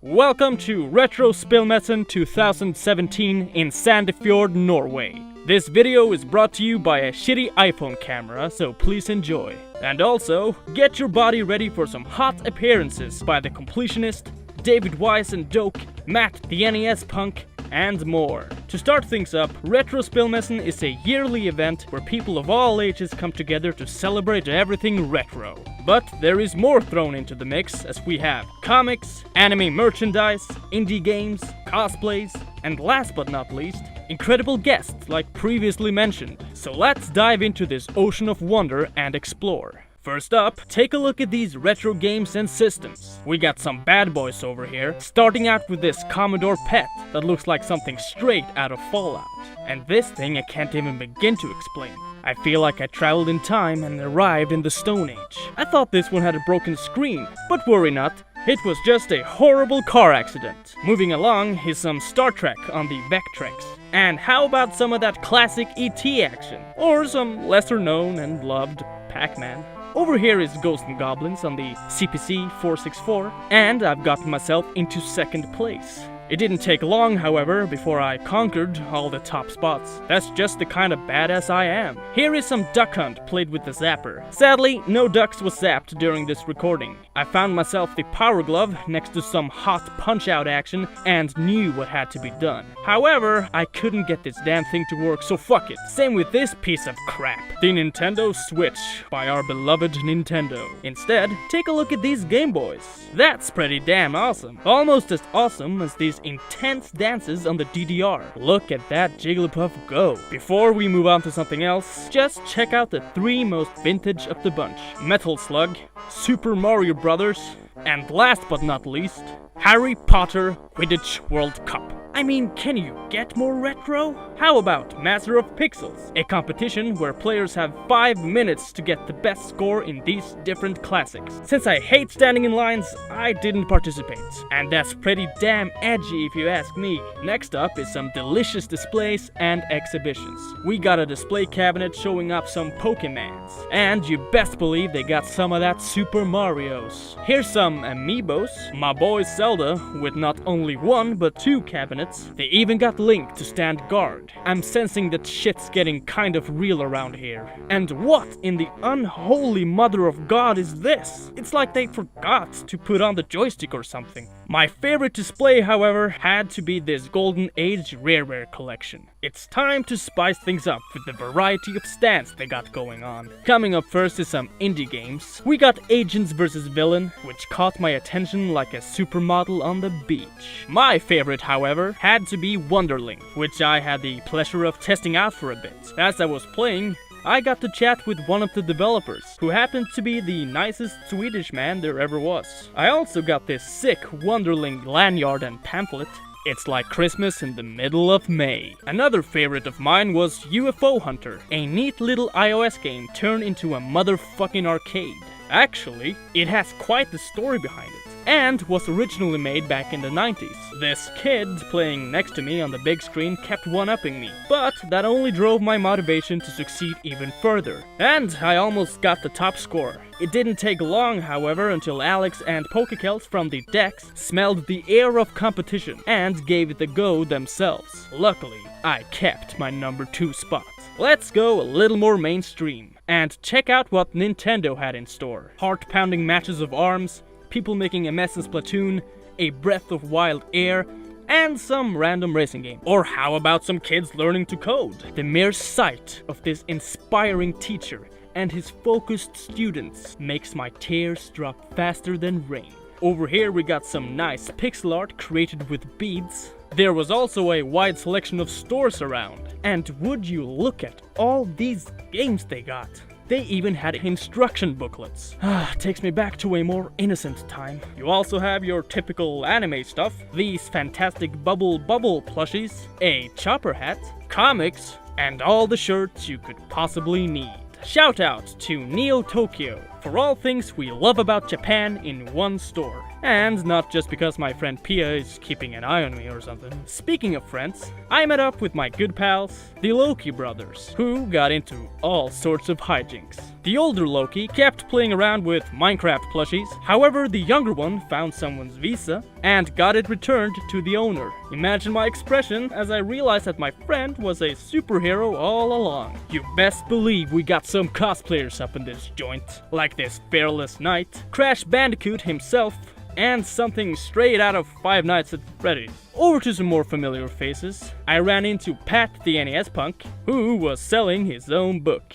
Welcome to Retrospillmessen 2017 in Sandefjord, Norway. This video is brought to you by a shitty iPhone camera, so please enjoy. And also, get your body ready for some hot appearances by the Completionist, David Wise and Doke, Matt the NES Punk, and more. To start things up, Retrospillmessen is a yearly event where people of all ages come together to celebrate everything retro. But there is more thrown into the mix, as we have comics, anime merchandise, indie games, cosplays, and last but not least, incredible guests like previously mentioned. So let's dive into this ocean of wonder and explore. First up, take a look at these retro games and systems. We got some bad boys over here, starting out with this Commodore PET that looks like something straight out of Fallout. And this thing I can't even begin to explain. I feel like I traveled in time and arrived in the Stone Age. I thought this one had a broken screen, but worry not. It was just a horrible car accident. Moving along is some Star Trek on the Vectrex. And how about some of that classic E.T. action? Or some lesser known and loved Pac-Man. Over here is Ghosts and Goblins on the CPC 464, and I've gotten myself into second place. It didn't take long, however, before I conquered all the top spots. That's just the kind of badass I am. Here is some Duck Hunt played with the zapper. Sadly, no ducks was zapped during this recording. I found myself the Power Glove next to some hot punch-out action and knew what had to be done. However, I couldn't get this damn thing to work, so fuck it. Same with this piece of crap. The Nintendo Switch by our beloved Nintendo. Instead, take a look at these Game Boys. That's pretty damn awesome. Almost as awesome as these intense dances on the DDR. Look at that Jigglypuff go. Before we move on to something else, just check out the three most vintage of the bunch. Metal Slug, Super Mario Brothers, and last but not least, Harry Potter Quidditch World Cup. I mean, can you get more retro? How about Master of Pixels, a competition where players have 5 minutes to get the best score in these different classics. Since I hate standing in lines, I didn't participate. And that's pretty damn edgy if you ask me. Next up is some delicious displays and exhibitions. We got a display cabinet showing up some Pokemans. And you best believe they got some of that Super Marios. Here's some Amiibos, my boy Zelda, with not only one but two cabinets. They even got Link to stand guard. I'm sensing that shit's getting kind of real around here. And what in the unholy mother of God is this? It's like they forgot to put on the joystick or something. My favorite display, however, had to be this Golden Age Rareware collection. It's time to spice things up with the variety of stands they got going on. Coming up first is some indie games. We got Agents vs. Villain, which caught my attention like a supermodel on the beach. My favorite, however, had to be Wonderling, which I had the pleasure of testing out for a bit. As I was playing, I got to chat with one of the developers, who happened to be the nicest Swedish man there ever was. I also got this sick Wonderling lanyard and pamphlet. It's like Christmas in the middle of May. Another favorite of mine was UFO Hunter, a neat little iOS game turned into a motherfucking arcade. Actually, it has quite the story behind it, and was originally made back in the 90s. This kid playing next to me on the big screen kept one-upping me, but that only drove my motivation to succeed even further. And I almost got the top score. It didn't take long, however, until Alex and Pokekels from the decks smelled the air of competition and gave it a go themselves. Luckily, I kept my number 2 spot. Let's go a little more mainstream and check out what Nintendo had in store. Heart-pounding matches of arms, people making a mess in Splatoon, a breath of wild air, and some random racing game. Or how about some kids learning to code? The mere sight of this inspiring teacher and his focused students makes my tears drop faster than rain. Over here we got some nice pixel art created with beads. There was also a wide selection of stores around. And would you look at all these games they got? They even had instruction booklets. Takes me back to a more innocent time. You also have your typical anime stuff, these fantastic bubble plushies, a chopper hat, comics, and all the shirts you could possibly need. Shout out to Neo Tokyo for all things we love about Japan in one store. And not just because my friend Pia is keeping an eye on me or something. Speaking of friends, I met up with my good pals, the Loki brothers, who got into all sorts of hijinks. The older Loki kept playing around with Minecraft plushies, however the younger one found someone's visa and got it returned to the owner. Imagine my expression as I realized that my friend was a superhero all along. You best believe we got some cosplayers up in this joint, like this Fearless Knight, Crash Bandicoot himself, and something straight out of Five Nights at Freddy's. Over to some more familiar faces. I ran into Pat the NES Punk, who was selling his own book.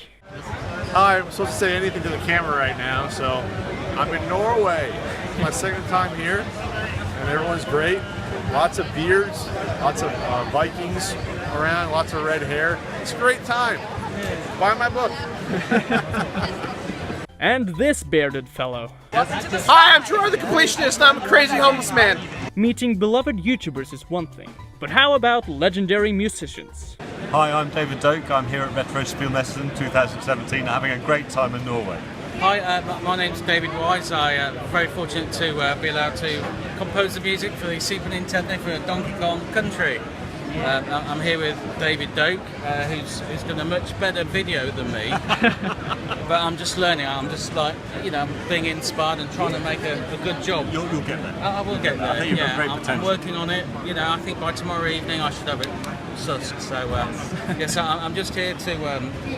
Hi, I'm supposed to say anything to the camera right now, so I'm in Norway. My second time here, and everyone's great. Lots of beards, lots of Vikings around, lots of red hair. It's a great time. Buy my book. And this bearded fellow. Hi, I'm Troy the Completionist. I'm a crazy homeless man. Meeting beloved YouTubers is one thing, but how about legendary musicians? Hi, I'm David Doak. I'm here at Retrospillmessen 2017, having a great time in Norway. Hi, my name's David Wise. I'm very fortunate to be allowed to compose the music for the Super Nintendo for Donkey Kong Country. I'm here with David Doak, who's done a much better video than me. But I'm just learning. I'm just like, being inspired and trying to make a good job. You'll get there. I will get there. I think you've got great I'm potential. working on it. I think by tomorrow evening I should have it sussed. So yes, I'm just here to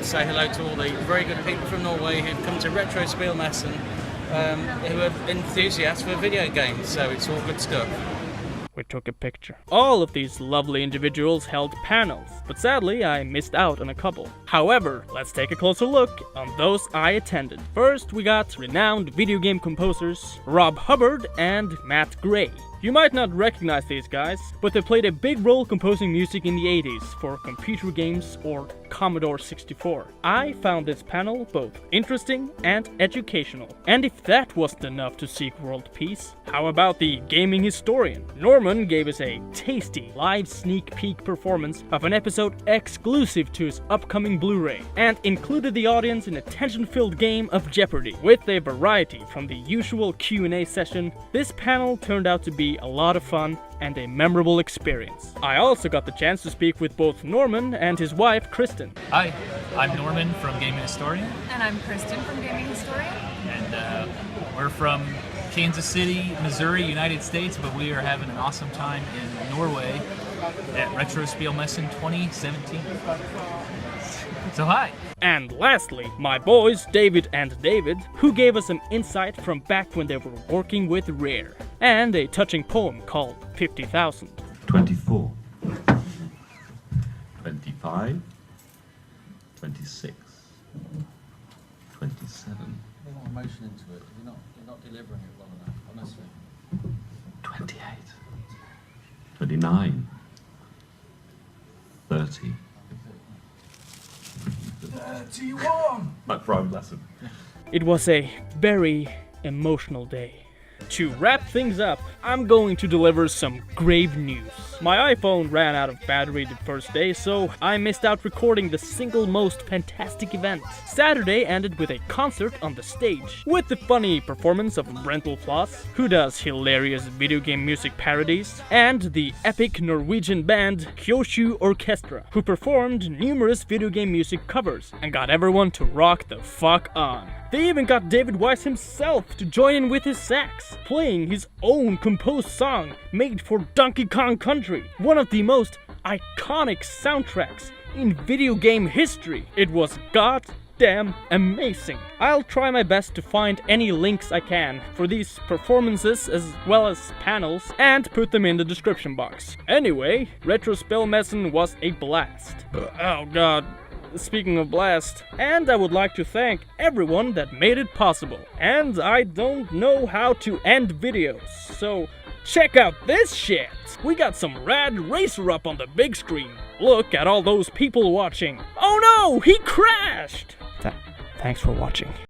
say hello to all the very good people from Norway who've come to Retrospillmessen, who are enthusiasts for video games. So it's all good stuff. We took a picture. All of these lovely individuals held panels, but sadly I missed out on a couple. However, let's take a closer look on those I attended. First, we got renowned video game composers Rob Hubbard and Matt Gray. You might not recognize these guys, but they played a big role composing music in the 80s for computer games or Commodore 64. I found this panel both interesting and educational. And if that wasn't enough to seek world peace, how about the gaming historian? Norman gave us a tasty live sneak peek performance of an episode exclusive to his upcoming Blu-ray, and included the audience in a tension-filled game of Jeopardy. With a variety from the usual Q&A session, this panel turned out to be a lot of fun and a memorable experience. I also got the chance to speak with both Norman and his wife, Kristen. Hi, I'm Norman from Gaming Historian. And I'm Kristen from Gaming Historian. And we're from Kansas City, Missouri, United States, but we are having an awesome time in Norway at Retrospillmessen 2017. So hi! And lastly, my boys David and David, who gave us some insight from back when they were working with Rare, and a touching poem called 50,000. 24, 25, 26, 27. There's more emotion into it. You're not delivering it well enough, honestly. 28, 29, 30. 31! My private lesson. It was a very emotional day. To wrap things up, I'm going to deliver some grave news. My iPhone ran out of battery the first day, so I missed out recording the single most fantastic event. Saturday ended with a concert on the stage, with the funny performance of Rental Floss, who does hilarious video game music parodies, and the epic Norwegian band Kyoshu Orchestra, who performed numerous video game music covers and got everyone to rock the fuck on. They even got David Wise himself to join in with his sax, playing his own composed song made for Donkey Kong Country, one of the most iconic soundtracks in video game history. It was goddamn amazing. I'll try my best to find any links I can for these performances as well as panels and put them in the description box. Anyway, Retrospillmessen was a blast. Oh god. Speaking of blast, and I would like to thank everyone that made it possible. And I don't know how to end videos, so check out this shit! We got some rad racer up on the big screen. Look at all those people watching. Oh no, he crashed! Thanks for watching.